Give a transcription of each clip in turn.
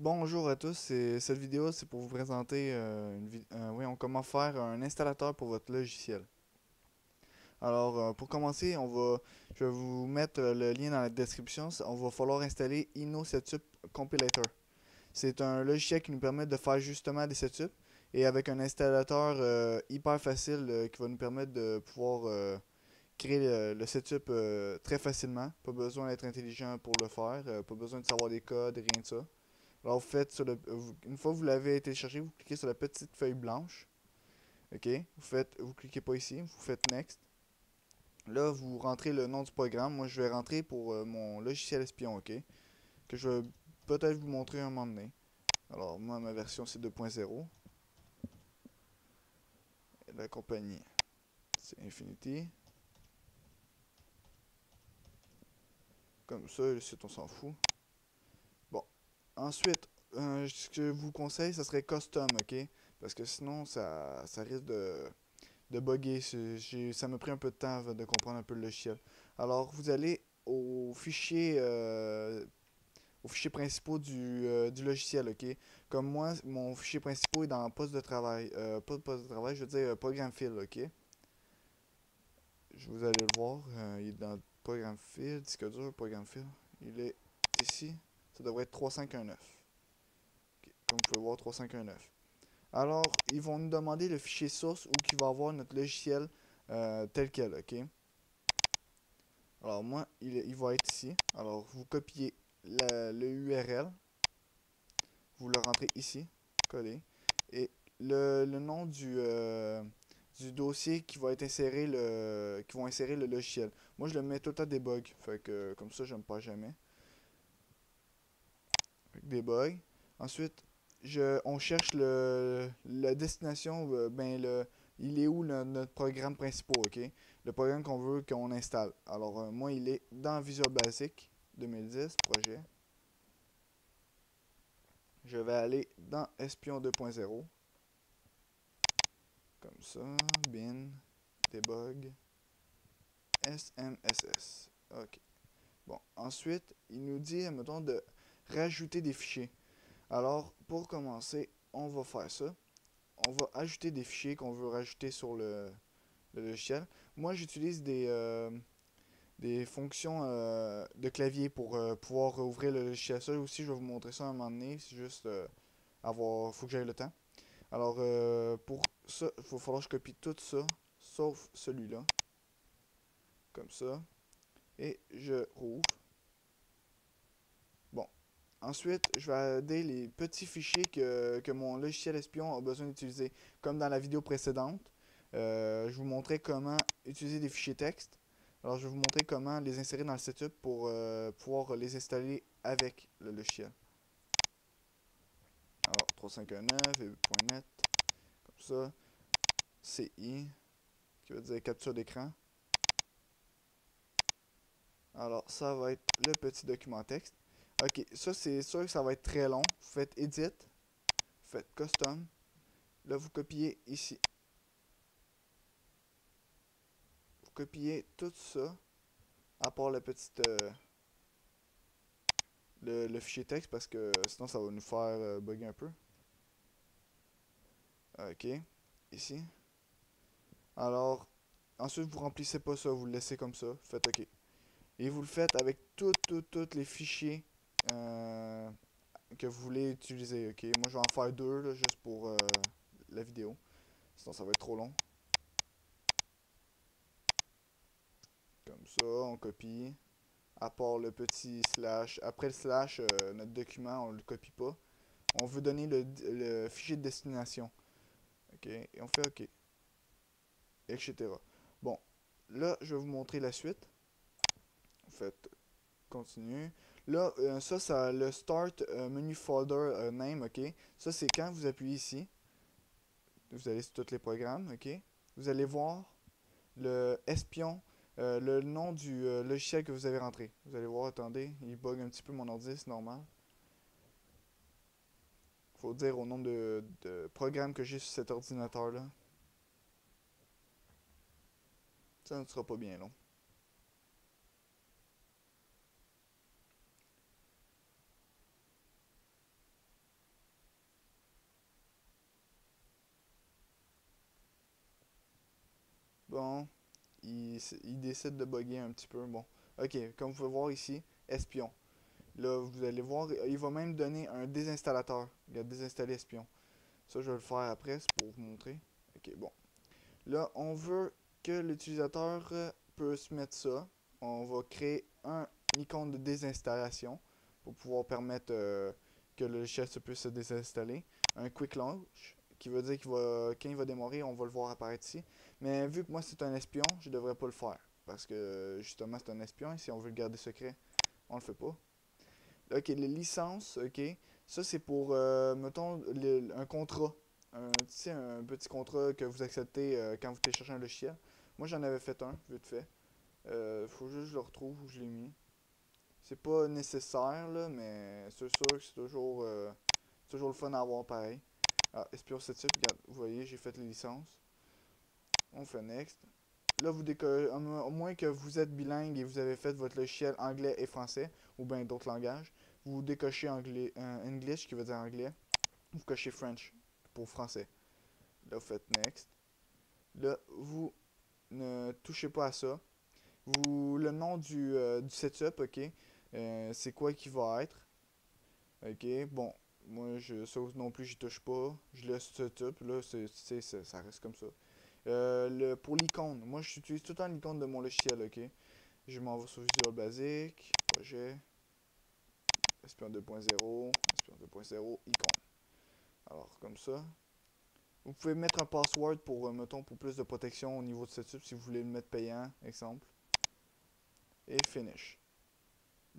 Bonjour à tous, cette vidéo c'est pour vous présenter comment faire un installateur pour votre logiciel. Alors pour commencer, je vais vous mettre le lien dans la description. On va falloir installer Inno Setup Compilator. C'est un logiciel qui nous permet de faire justement des setups et avec un installateur hyper facile qui va nous permettre de pouvoir créer le setup très facilement. Pas besoin d'être intelligent pour le faire, pas besoin de savoir des codes, rien de ça. Alors, vous faites une fois que vous l'avez téléchargé, vous cliquez sur la petite feuille blanche. OK? Vous cliquez pas ici, vous faites Next. Là, vous rentrez le nom du programme. Moi, je vais rentrer pour mon logiciel espion, OK? Que je vais peut-être vous montrer un moment donné. Alors, moi, ma version, c'est 2.0. La compagnie, c'est Infinity. Comme ça, le site, on s'en fout. Bon. Ensuite, ce que je vous conseille, ça serait Custom, OK? Parce que sinon, ça risque de bugger. Ça m'a pris un peu de temps avant de comprendre un peu le logiciel. Alors, vous allez aux fichiers principaux du logiciel, ok? Comme moi, mon fichier principal est dans poste de travail. Pas de poste de travail, je veux dire programme file, ok? Vous allez le voir, il est dans programme file, disque dur, programme file. Il est ici. Ça devrait être 3519. Ok, comme vous pouvez voir, 3519. Alors, ils vont nous demander le fichier source où qui va avoir notre logiciel tel quel, ok? Alors moi, il va être ici. Alors vous copiez le URL, vous le rentrez ici, collé, et le nom du dossier qui va être qui vont insérer le logiciel. Moi je le mets tout le temps debug, fait que comme ça je me perds jamais. Fait que debug. Ensuite, on cherche la destination, il est où notre programme principal, ok? Le programme qu'on veut qu'on installe. Alors, moi, il est dans Visual Basic 2010, projet. Je vais aller dans Espion 2.0, comme ça, bin, debug, SMSS. Ok. Bon, ensuite, il nous dit, mettons, de rajouter des fichiers. Alors, pour commencer, on va faire ça. On va ajouter des fichiers qu'on veut rajouter sur le logiciel. Moi, j'utilise des fonctions de clavier pour pouvoir ouvrir le logiciel. Ça aussi, je vais vous montrer ça un moment donné. C'est juste faut que j'aille le temps. Alors, pour ça, il va falloir que je copie tout ça, sauf celui-là. Comme ça. Et je rouvre. Bon. Ensuite, je vais adder les petits fichiers que mon logiciel espion a besoin d'utiliser. Comme dans la vidéo précédente, je vous montrais comment utiliser des fichiers texte. Alors, je vais vous montrer comment les insérer dans le setup pour pouvoir les installer avec le logiciel. Alors, 359 et .net, comme ça. CI, qui veut dire capture d'écran. Alors, ça va être le petit document texte. Ok, ça c'est sûr que ça va être très long. Vous faites Edit, vous faites Custom. Là, vous copiez ici. Vous copiez tout ça, à part le fichier texte, parce que sinon ça va nous faire bugger un peu. Ok, ici. Alors, ensuite vous remplissez pas ça, vous le laissez comme ça. Faites OK. Et vous le faites avec tous les fichiers euh, que vous voulez utiliser. Ok, moi je vais en faire deux là, juste pour la vidéo. Sinon ça va être trop long. Comme ça, on copie. À part le petit slash. Après le slash, notre document, on le copie pas. On veut donner le fichier de destination. OK, et on fait OK, etc. Bon, là, je vais vous montrer la suite. Faites continue. Là, ça le Start Menu Folder Name, OK. Ça, c'est quand vous appuyez ici. Vous allez sur tous les programmes, OK. Vous allez voir le espion, le nom du logiciel que vous avez rentré. Vous allez voir, attendez, il bug un petit peu mon ordi, c'est normal. Faut dire au nombre de programmes que j'ai sur cet ordinateur-là. Ça ne sera pas bien long. Bon, il décide de bugger un petit peu. Bon, ok, comme vous pouvez voir ici, espion. Là, vous allez voir, il va même donner un désinstallateur. Il a désinstallé espion. Ça, je vais le faire après, c'est pour vous montrer. Ok, bon. Là, on veut que l'utilisateur puisse mettre ça. On va créer un icône de désinstallation pour pouvoir permettre que le logiciel se puisse se désinstaller. Un quick launch qui veut dire qu'il va, quand il va démarrer, on va le voir apparaître ici. Mais vu que moi c'est un espion, je devrais pas le faire. Parce que justement c'est un espion et si on veut le garder secret, on le fait pas. Ok, les licences, ok. Ça c'est pour, mettons, un contrat. Tu sais, un petit contrat que vous acceptez quand vous téléchargez un logiciel. Moi j'en avais fait un, vite fait. Faut juste que je le retrouve où je l'ai mis. C'est pas nécessaire, là, mais c'est sûr que c'est toujours le fun à avoir pareil. Ah, espion ce type, regarde, vous voyez, j'ai fait les licences. On fait next. Là, vous décollez, au moins que vous êtes bilingue et vous avez fait votre logiciel anglais et français, ou bien d'autres langages, vous décochez anglais, English qui veut dire anglais, vous cochez French pour français. Là, vous faites next. Là, vous ne touchez pas à ça. Le nom du setup, ok, c'est quoi qui va être. Ok, bon, moi, ça non plus, j'y touche pas. Je laisse setup, là, ça reste comme ça. Pour l'icône, moi j'utilise tout le temps l'icône de mon logiciel, ok? Je m'en vais sur Visual Basic, projet, Espion 2.0, Espion 2.0, icône. Alors, comme ça. Vous pouvez mettre un password pour, mettons, pour plus de protection au niveau de setup si vous voulez le mettre payant, exemple. Et finish.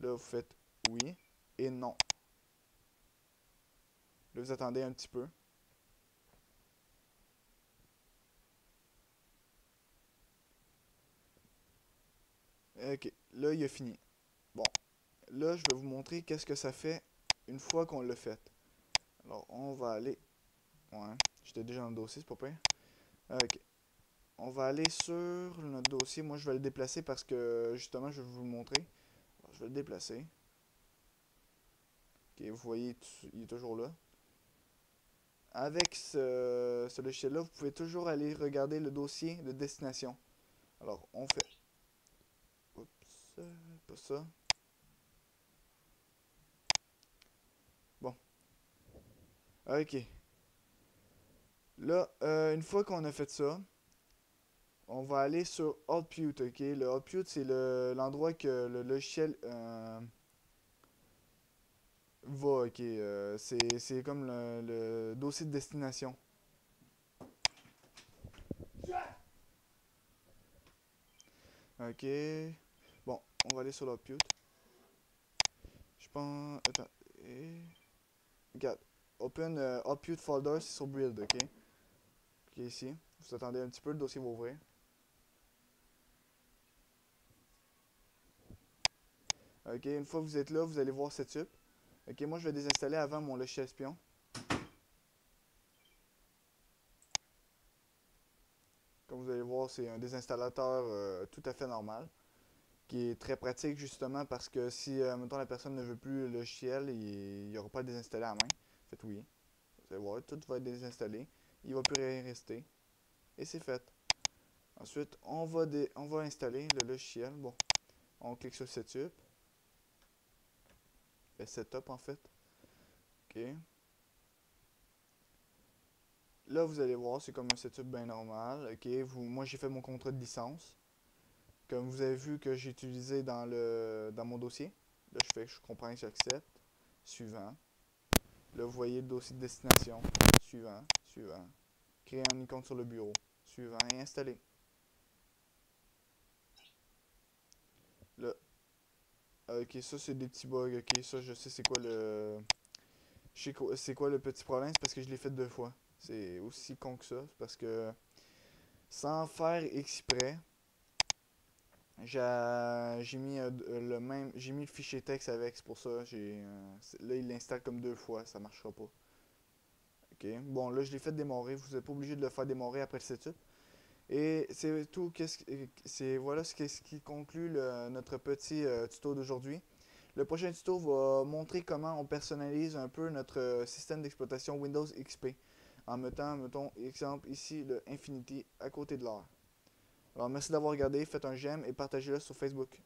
Là, vous faites oui et non. Là, vous attendez un petit peu. Ok, là, il a fini. Bon, là, je vais vous montrer qu'est-ce que ça fait une fois qu'on l'a fait. Alors, on va aller. Ouais, j'étais déjà dans le dossier, c'est pas pire. Ok. On va aller sur notre dossier. Moi, je vais le déplacer parce que, justement, je vais vous le montrer. Alors, je vais le déplacer. Ok, vous voyez, il est toujours là. Avec ce logiciel-là, vous pouvez toujours aller regarder le dossier de destination. Alors, on fait... Oups, pas ça. Bon. Ok. Là, une fois qu'on a fait ça, on va aller sur Output, ok? Le Output, c'est l'endroit que le logiciel va, ok? C'est comme le dossier de destination. Ok. Bon, on va aller sur l'Output. Je pense... Attends. Regarde. Open Output Folder, c'est sur Build, ok? Ok, ici. Vous attendez un petit peu, le dossier va ouvrir. Ok, une fois que vous êtes là, vous allez voir Setup. Ok, moi je vais désinstaller avant mon logiciel espion. Comme vous allez voir, c'est un désinstallateur tout à fait normal, qui est très pratique justement parce que si, mettons, la personne ne veut plus le logiciel, il n'y aura pas à désinstaller à la main. Faites oui. Vous allez voir, tout va être désinstallé. Il ne va plus rien rester. Et c'est fait. Ensuite, on va installer le logiciel. Bon, on clique sur Setup. Le Setup en fait. OK. Là, vous allez voir, c'est comme un setup bien normal. OK, moi j'ai fait mon contrat de licence. Comme vous avez vu que j'ai utilisé dans mon dossier. Là, je comprends que j'accepte. Suivant. Là, vous voyez le dossier de destination. Suivant, suivant. Créer un icône sur le bureau. Suivant et installer. Là, ok, ça c'est des petits bugs. Ok, ça je sais c'est quoi le. Je sais c'est quoi le petit problème, c'est parce que je l'ai fait deux fois. C'est aussi con que ça. C'est parce que sans faire exprès, j'ai mis j'ai mis le fichier texte avec, c'est pour ça. Là il l'installe comme deux fois, ça marchera pas. Ok, bon là je l'ai fait démarrer, vous n'êtes pas obligé de le faire démarrer après le setup. Et c'est tout, voilà ce qui conclut notre petit tuto d'aujourd'hui. Le prochain tuto va montrer comment on personnalise un peu notre système d'exploitation Windows XP en mettant, mettons, exemple ici, le Infinity à côté de l'heure. Alors merci d'avoir regardé, faites un j'aime et partagez-le sur Facebook.